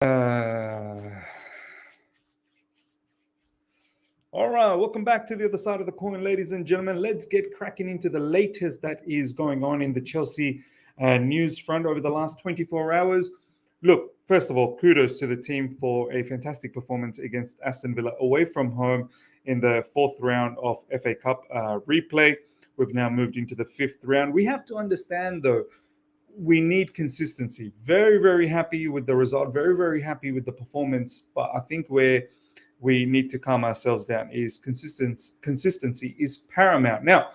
All right, welcome back to the other side of the coin, ladies and gentlemen. Let's get cracking into the latest that is going on in the Chelsea news front over the last 24 hours. Look, first of all, kudos to the team for a fantastic performance against Aston Villa away from home in the fourth round of FA Cup replay. We've now moved into the fifth round. We have to understand, though, we need consistency. Very, very happy with the result. Very, very happy with the performance. But I think we need to calm ourselves down is consistency is paramount. Now,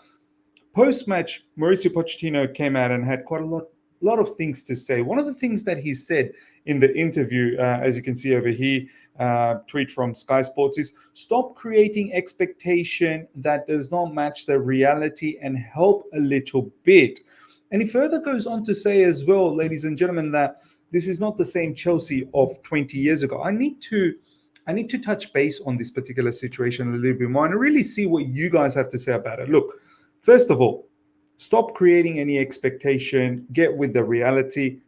post-match, Mauricio Pochettino came out and had quite a lot of things to say. One of the things that he said in the interview, as you can see over here, tweet from Sky Sports, is stop creating expectation that does not match the reality and help a little bit. And he further goes on to say as well, ladies and gentlemen, that this is not the same Chelsea of 20 years ago. I need to touch base on this particular situation a little bit more and really see what you guys have to say about it. Look, first of all, stop creating any expectation, get with the reality.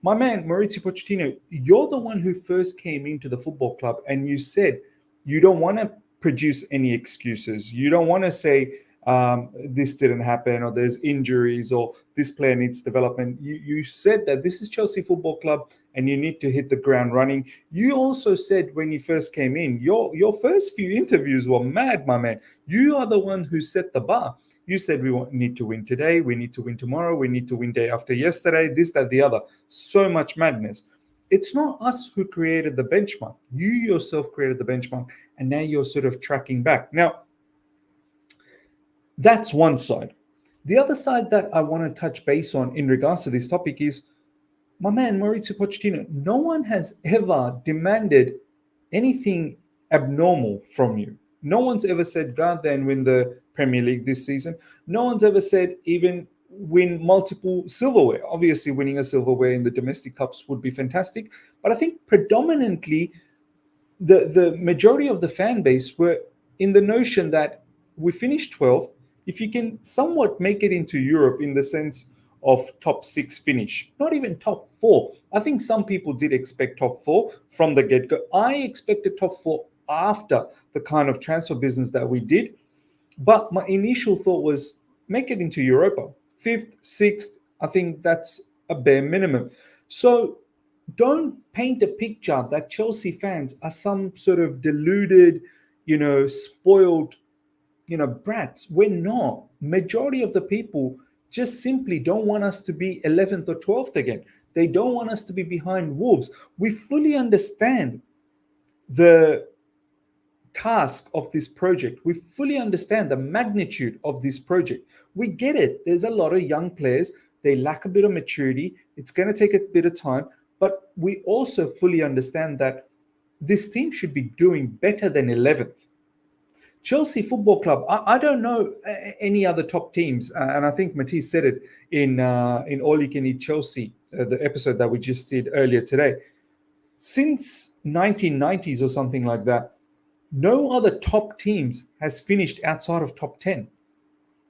My man, Mauricio Pochettino, you're the one who first came into the football club and you said you don't want to produce any excuses. You don't want to say this didn't happen or there's injuries or this player needs development. You said that this is Chelsea Football Club and you need to hit the ground running. You also said when you first came in, your first few interviews were mad, my man. You are the one who set the bar. You said we need to win today, we need to win tomorrow, we need to win day after yesterday, this, that, the other. So much madness. It's not us who created the benchmark. You yourself created the benchmark and now you're sort of tracking back. Now, that's one side. The other side that I want to touch base on in regards to this topic is, my man, Mauricio Pochettino, no one has ever demanded anything abnormal from you. No one's ever said, go out there and win the Premier League this season. No one's ever said even win multiple silverware. Obviously, winning a silverware in the domestic cups would be fantastic. But I think predominantly the majority of the fan base were in the notion that we finished 12th. If you can somewhat make it into Europe in the sense of top 6 finish, not even top 4. I think some people did expect top 4 from the get-go. I expected top 4 after the kind of transfer business that we did. But my initial thought was make it into Europa. 5th, 6th, I think that's a bare minimum. So don't paint a picture that Chelsea fans are some sort of deluded, spoiled, brats. We're not. Majority of the people just simply don't want us to be 11th or 12th again. They don't want us to be behind Wolves. We fully understand the task of this project. We fully understand the magnitude of this project. We get it. There's a lot of young players. They lack a bit of maturity. It's going to take a bit of time. But we also fully understand that this team should be doing better than 11th. Chelsea Football Club, I don't know any other top teams, and I think Matisse said it in All You Can Eat Chelsea, the episode that we just did earlier today. Since 1990s or something like that, no other top teams has finished outside of top 10.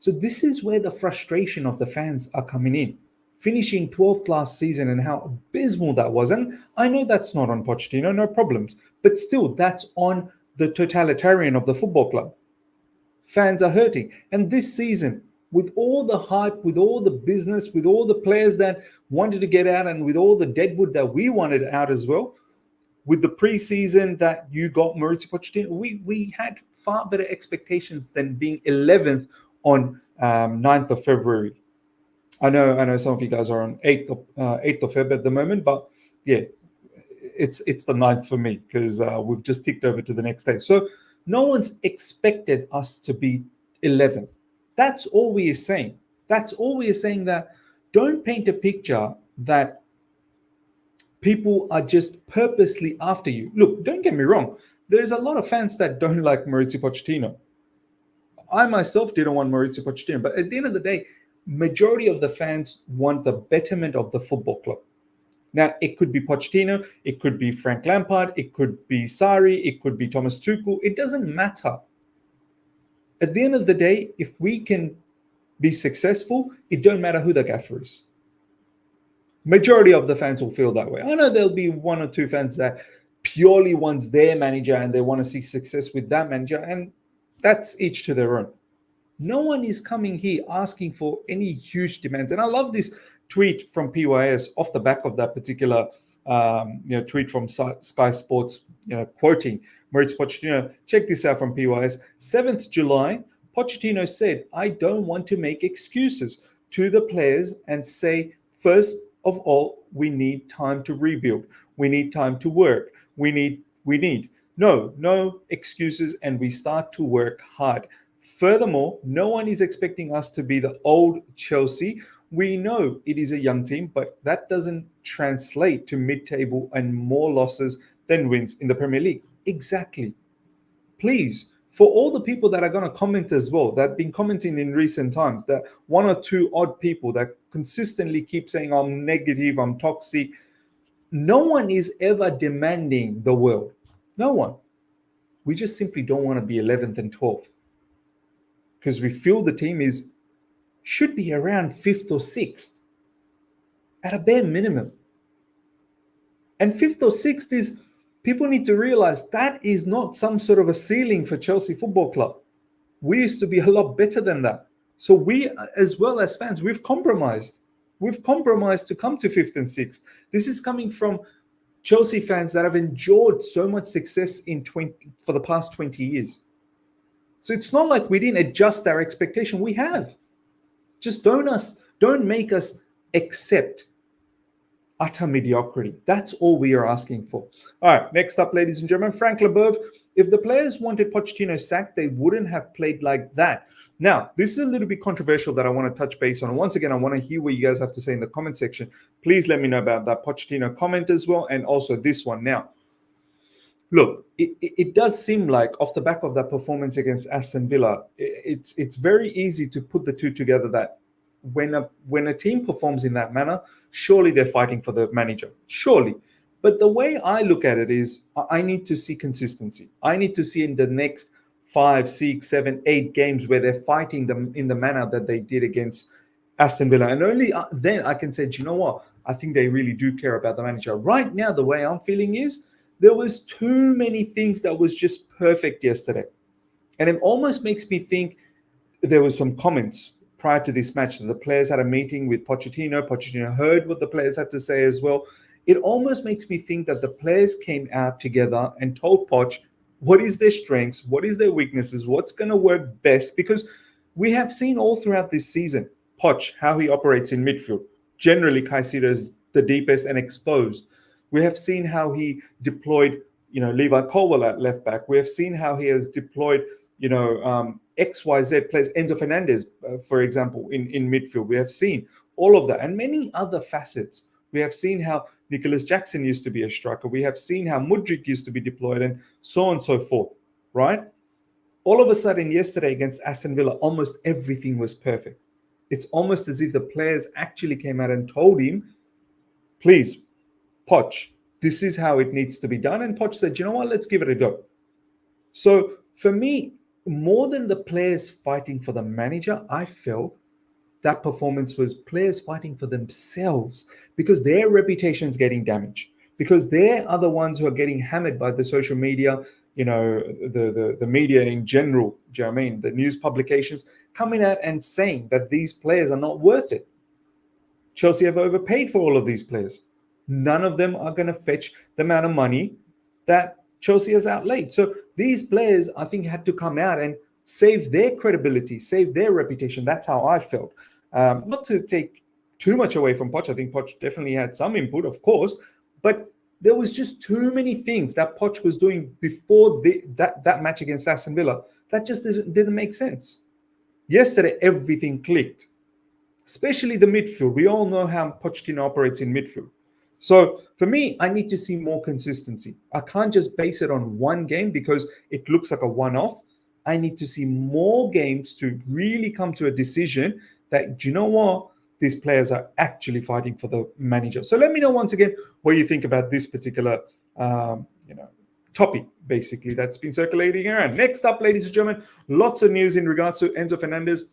So this is where the frustration of the fans are coming in. Finishing 12th last season and how abysmal that was. And I know that's not on Pochettino, no problems. But still, that's on the totalitarian of the football club. Fans are hurting. And this season, with all the hype, with all the business, with all the players that wanted to get out, and with all the deadwood that we wanted out as well, with the preseason that you got Mauricio Pochettino, we had far better expectations than being 11th on 9th of February. I know some of you guys are on 8th of Feb at the moment, but yeah, it's the 9th for me because we've just ticked over to the next day. So no one's expected us to be 11th. That's all we are saying. That's all we are saying, that don't paint a picture that people are just purposely after you. Look, don't get me wrong. There's a lot of fans that don't like Mauricio Pochettino. I myself didn't want Mauricio Pochettino, but at the end of the day, majority of the fans want the betterment of the football club. Now, it could be Pochettino, it could be Frank Lampard, it could be Sarri, it could be Thomas Tuchel. It doesn't matter. At the end of the day, if we can be successful, it don't matter who the gaffer is. Majority of the fans will feel that way. I know there'll be one or two fans that purely wants their manager and they want to see success with that manager, and that's each to their own. No one is coming here asking for any huge demands. And I love this tweet from PYS off the back of that particular tweet from Sky Sports, quoting Mauricio Pochettino. Check this out from PYS. 7th July, Pochettino said, "I don't want to make excuses to the players and say, first of all, we need time to rebuild. We need time to work. We need. No excuses, and we start to work hard. Furthermore, no one is expecting us to be the old Chelsea. We know it is a young team, but that doesn't translate to mid-table and more losses than wins in the Premier League." Exactly. Please, for all the people that are going to comment as well, that have been commenting in recent times, that one or two odd people that consistently keep saying, "I'm negative, I'm toxic," no one is ever demanding the world. No one. We just simply don't want to be 11th and 12th because we feel the team should be around 5th or 6th at a bare minimum. And 5th or 6th is, people need to realize that is not some sort of a ceiling for Chelsea Football Club. We used to be a lot better than that. So we, as well as fans, we've compromised. We've compromised to come to 5th and 6th. This is coming from Chelsea fans that have enjoyed so much success for the past 20 years. So it's not like we didn't adjust our expectation. We have. Just don't make us accept utter mediocrity. That's all we are asking for. All right, next up, ladies and gentlemen, Frank Leboeuf. If the players wanted Pochettino sacked, they wouldn't have played like that. Now, this is a little bit controversial that I want to touch base on. And once again, I want to hear what you guys have to say in the comment section. Please let me know about that Pochettino comment as well, and also this one. Now, look, it does seem like off the back of that performance against Aston Villa, it's very easy to put the two together that when a team performs in that manner, surely they're fighting for the manager. Surely. But the way I look at it is I need to see consistency. I need to see in the next 5, 6, 7, 8 games where they're fighting them in the manner that they did against Aston Villa. And only then I can say, do you know what? I think they really do care about the manager. Right now, the way I'm feeling is there was too many things that was just perfect yesterday. And it almost makes me think there was some comments prior to this match that the players had a meeting with Pochettino. Pochettino heard what the players had to say as well. It almost makes me think that the players came out together and told Poch what is their strengths, what is their weaknesses, what's going to work best. Because we have seen all throughout this season, Poch, how he operates in midfield. Generally, Caicedo is the deepest and exposed. We have seen how he deployed, Levi Colwill at left back. We have seen how he has deployed, XYZ players, Enzo Fernandez, for example, in midfield. We have seen all of that and many other facets. We have seen how Nicholas Jackson used to be a striker. We have seen how Mudryk used to be deployed and so on and so forth, right? All of a sudden, yesterday against Aston Villa, almost everything was perfect. It's almost as if the players actually came out and told him, please, Poch, this is how it needs to be done. And Poch said, you know what, let's give it a go. So for me, more than the players fighting for the manager, I felt that performance was players fighting for themselves because their reputation is getting damaged, because they are the ones who are getting hammered by the social media, the media in general. Do you know what I mean? The news publications coming out and saying that these players are not worth it. Chelsea have overpaid for all of these players. None of them are going to fetch the amount of money that Chelsea has outlaid. So these players, I think, had to come out and save their credibility, save their reputation. That's how I felt. Not to take too much away from Poch. I think Poch definitely had some input, of course, but there was just too many things that Poch was doing before that match against Aston Villa that just didn't make sense. Yesterday, everything clicked, especially the midfield. We all know how Pochettino operates in midfield. So for me, I need to see more consistency. I can't just base it on one game because it looks like a one-off. I need to see more games to really come to a decision that, do you know what? These players are actually fighting for the manager. So let me know once again what you think about this particular topic, basically, that's been circulating around. Next up, ladies and gentlemen, lots of news in regards to Enzo Fernandez.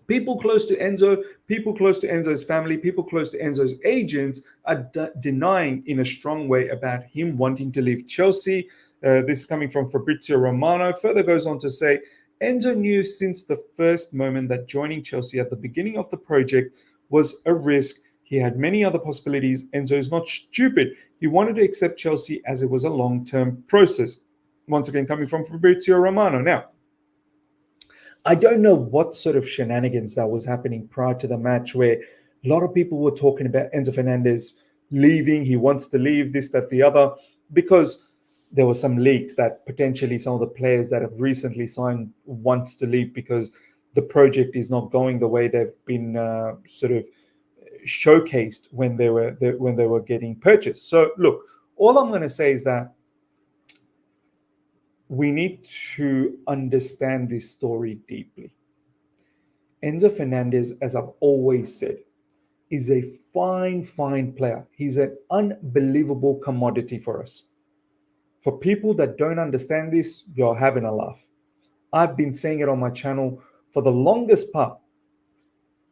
People close to Enzo, people close to Enzo's family, people close to Enzo's agents are denying in a strong way about him wanting to leave Chelsea. This is coming from Fabrizio Romano. Further goes on to say, Enzo knew since the first moment that joining Chelsea at the beginning of the project was a risk. He had many other possibilities. Enzo is not stupid. He wanted to accept Chelsea as it was a long-term process. Once again, coming from Fabrizio Romano. Now, I don't know what sort of shenanigans that was happening prior to the match where a lot of people were talking about Enzo Fernandez leaving. He wants to leave, this, that, the other, because there were some leaks that potentially some of the players that have recently signed wants to leave because the project is not going the way they've been sort of showcased when they were getting purchased. So look, all I'm going to say is that we need to understand this story deeply. Enzo Fernandez, as I've always said, is a fine player. He's an unbelievable commodity for us. For people that don't understand this, you're having a laugh. I've been saying it on my channel for the longest part.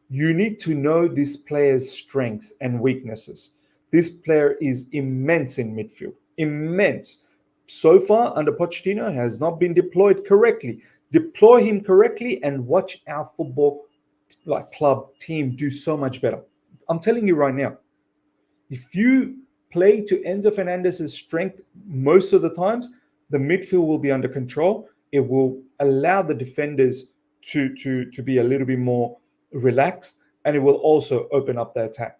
You need to know this player's strengths and weaknesses. This player is immense in midfield. Immense. So far, under Pochettino, has not been deployed correctly. Deploy him correctly and watch our football club team do so much better. I'm telling you right now, if you play to Enzo Fernandez's strength most of the times, the midfield will be under control. It will allow the defenders to be a little bit more relaxed, and it will also open up the attack.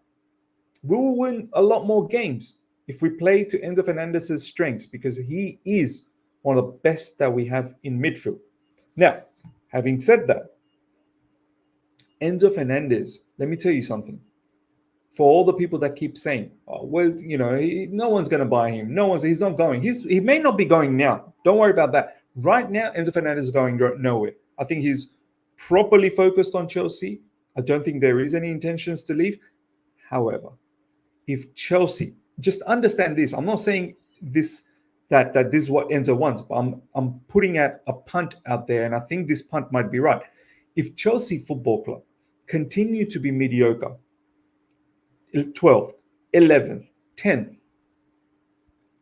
We will win a lot more games if we play to Enzo Fernandez's strengths, because he is one of the best that we have in midfield. Now, having said that, Enzo Fernandez, let me tell you something. For all the people that keep saying, oh, well, you know, no one's going to buy him. He's not going. He may not be going now. Don't worry about that. Right now, Enzo Fernandez is going nowhere. I think he's properly focused on Chelsea. I don't think there is any intentions to leave. However, if Chelsea, just understand this, I'm not saying this that this is what Enzo wants, but I'm putting out a punt out there, and I think this punt might be right. If Chelsea Football Club continue to be mediocre, 12th, 11th, 10th,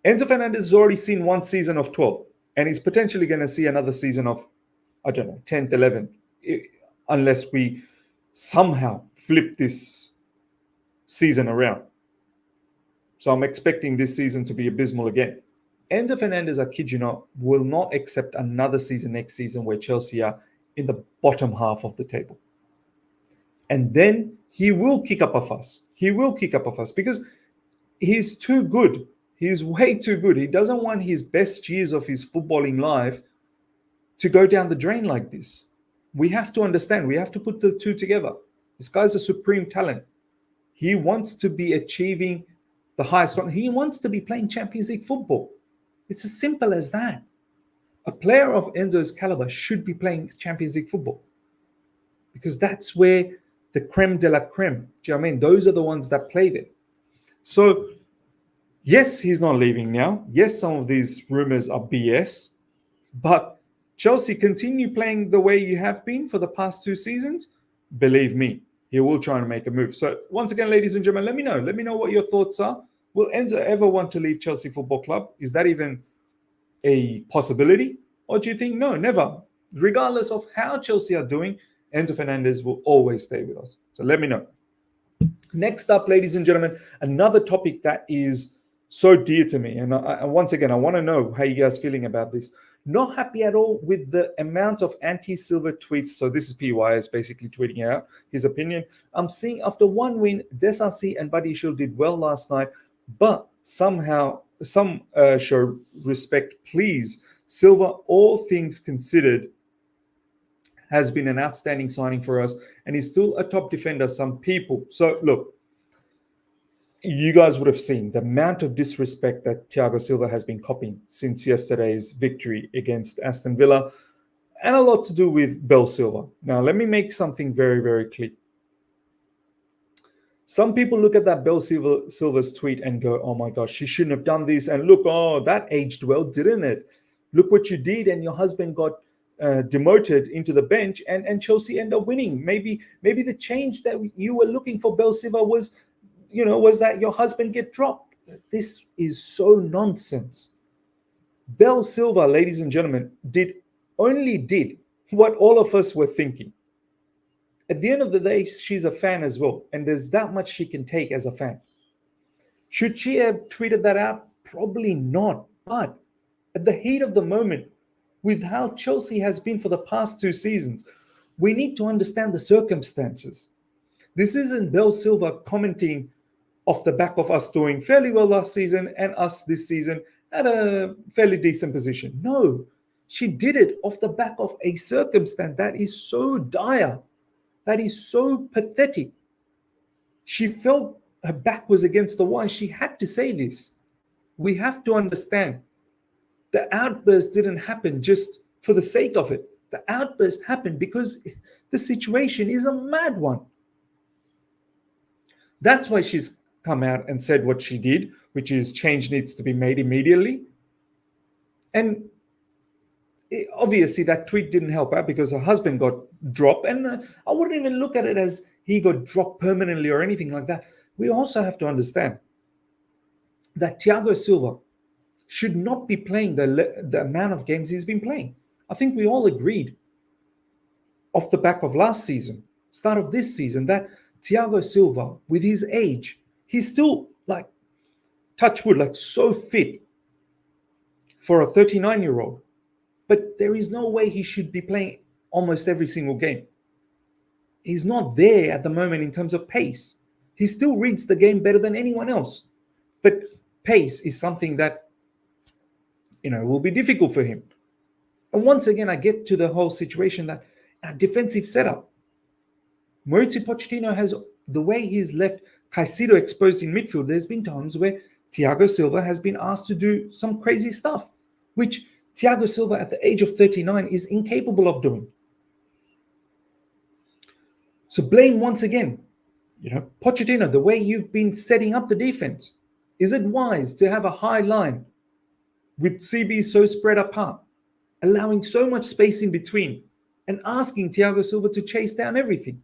Enzo Fernandez has already seen one season of 12th, and he's potentially going to see another season of, I don't know, 10th, 11th, unless we somehow flip this season around. So I'm expecting this season to be abysmal again. Enzo Fernandez, I kid you not, will not accept another season next season where Chelsea are in the bottom half of the table. And then he will kick up a fuss. He will kick up a fuss because he's too good. He's way too good. He doesn't want his best years of his footballing life to go down the drain like this. We have to understand. We have to put the two together. This guy's a supreme talent. He wants to be achieving the highest one. He wants to be playing Champions League football. It's as simple as that. A player of Enzo's caliber should be playing Champions League football because that's where the creme de la creme, do you know what I mean? Those are the ones that play there. So, yes, he's not leaving now. Yes, some of these rumors are BS, but Chelsea continue playing the way you have been for the past 2 seasons. Believe me, he will try and make a move. So, once again, ladies and gentlemen, let me know. Let me know what your thoughts are. Will Enzo ever want to leave Chelsea Football Club? Is that even a possibility? Or do you think, no, never? Regardless of how Chelsea are doing, Enzo Fernandez will always stay with us. So let me know. Next up, ladies and gentlemen, another topic that is so dear to me. And once again, I want to know how you guys feeling about this. Not happy at all with the amount of anti-Silva tweets. So this is PYS basically tweeting out his opinion. I'm seeing after one win, Desarcy and Buddy Shield did well last night, but somehow some show respect, please. Silva, all things considered, has been an outstanding signing for us, and he's still a top defender, some people. So, look, you guys would have seen the amount of disrespect that Thiago Silva has been copying since yesterday's victory against Aston Villa, and a lot to do with Bel Silva. Now, let me make something very, very clear. Some people look at that Bel Silva's tweet and go, oh my gosh, she shouldn't have done this. And look, oh, that aged well, didn't it? Look what you did, and your husband got demoted into the bench, and Chelsea end up winning. Maybe the change that you were looking for, Bel Silva, was that your husband get dropped. This is so nonsense. Bel Silva, ladies and gentlemen, did what all of us were thinking. At the end of the day, she's a fan as well, and there's that much she can take as a fan. Should she have tweeted that out? Probably not. But at the heat of the moment, with how Chelsea has been for the past 2 seasons, we need to understand the circumstances. This isn't Bel Silva commenting off the back of us doing fairly well last season and us this season at a fairly decent position. No, she did it off the back of a circumstance that is so dire, that is so pathetic. She felt her back was against the wall. She had to say this. We have to understand the outburst didn't happen just for the sake of it. The outburst happened because the situation is a mad one. That's why she's come out and said what she did, which is change needs to be made immediately. And obviously that tweet didn't help her because her husband got dropped. And I wouldn't even look at it as he got dropped permanently or anything like that. We also have to understand that Thiago Silva should not be playing the amount of games he's been playing. I think we all agreed off the back of last season, start of this season, that Thiago Silva, with his age, he's still like, touch wood, like so fit for a 39-year-old. But there is no way he should be playing almost every single game. He's not there at the moment in terms of pace. He still reads the game better than anyone else. But pace is something that will be difficult for him. And once again, I get to the whole situation that our defensive setup. Mauricio Pochettino has, the way he's left Caicedo exposed in midfield, there's been times where Thiago Silva has been asked to do some crazy stuff, which Thiago Silva at the age of 39 is incapable of doing. So blame once again, Pochettino, the way you've been setting up the defense. Is it wise to have a high line with CB so spread apart, allowing so much space in between, and asking Thiago Silva to chase down everything?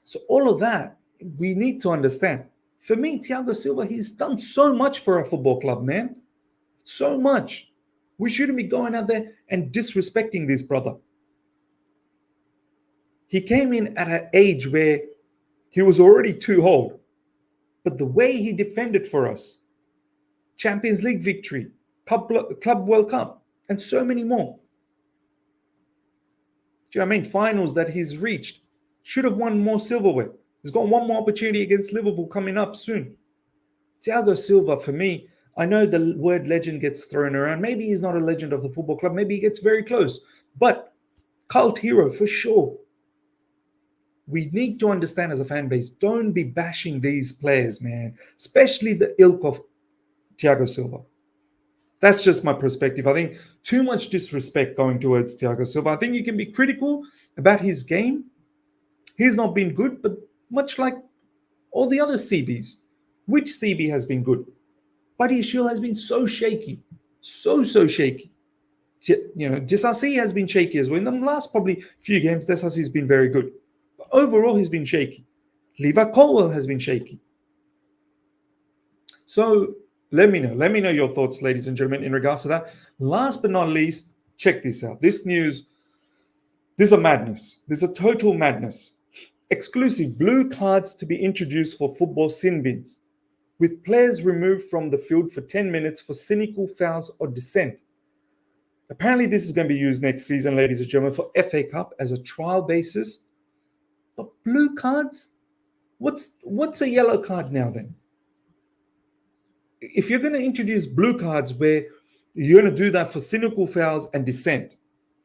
So all of that, we need to understand. For me, Thiago Silva, he's done so much for our football club, man. So much. We shouldn't be going out there and disrespecting this brother. He came in at an age where he was already too old. But the way he defended for us, Champions League victory, Club World Cup, and so many more. Do you know what I mean? Finals that he's reached. Should have won more silverware. He's got one more opportunity against Liverpool coming up soon. Thiago Silva, for me, I know the word legend gets thrown around. Maybe he's not a legend of the football club. Maybe he gets very close. But cult hero for sure. We need to understand as a fan base, don't be bashing these players, man. Especially the ilk of Thiago Silva. That's just my perspective. I think too much disrespect going towards Thiago Silva. I think you can be critical about his game. He's not been good, but much like all the other CBs. Which CB has been good? Buddy Shield has been so shaky. So shaky. Disasi has been shaky as well. In the last probably few games, Disasi has been very good. But overall, he's been shaky. Levi Colwell has been shaky. So let me know your thoughts, ladies and gentlemen, in regards to that. Last but not least, check this out. This news, this is a madness. This is a total madness. Exclusive blue cards to be introduced for football sin bins, with players removed from the field for 10 minutes for cynical fouls or dissent. Apparently, this is going to be used next season, ladies and gentlemen, for FA Cup as a trial basis. But blue cards? What's a yellow card now then? If you're going to introduce blue cards where you're going to do that for cynical fouls and dissent,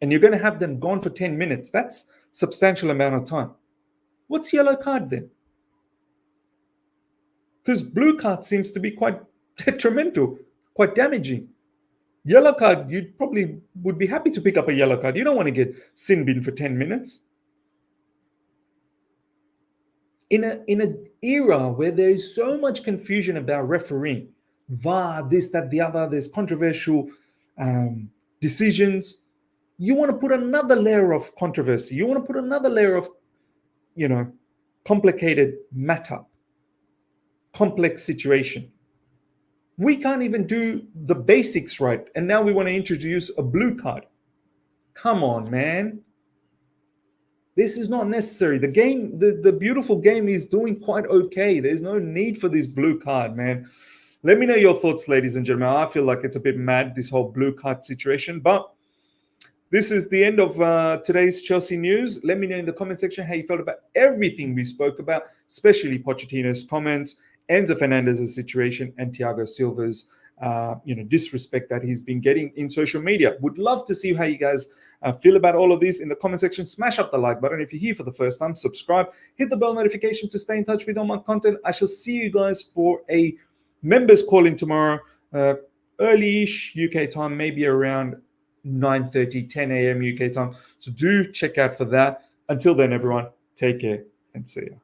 and you're going to have them gone for 10 minutes, that's a substantial amount of time. What's yellow card then? Because blue card seems to be quite detrimental, quite damaging. Yellow card, you probably would be happy to pick up a yellow card. You don't want to get sin bin for 10 minutes. In an era where there is so much confusion about refereeing, VAR, this, that, the other, there's controversial decisions, you want to put another layer of controversy. You want to put another layer of, complicated matter, complex situation. We can't even do the basics right. And now we want to introduce a blue card. Come on, man. This is not necessary. The game, the beautiful game is doing quite okay. There's no need for this blue card, man. Let me know your thoughts, ladies and gentlemen. I feel like it's a bit mad, this whole blue card situation. But this is the end of today's Chelsea news. Let me know in the comment section how you felt about everything we spoke about, especially Pochettino's comments, Enzo Fernandez's situation, and Thiago Silva's disrespect that he's been getting in social media. Would love to see how you guys feel about all of this in the comment section. Smash up the like button. If you're here for the first time, subscribe. Hit the bell notification to stay in touch with all my content. I shall see you guys for a members call-in tomorrow, early-ish UK time, maybe around 9:30, 10 a.m. UK time. So do check out for that. Until then, everyone, take care and see you.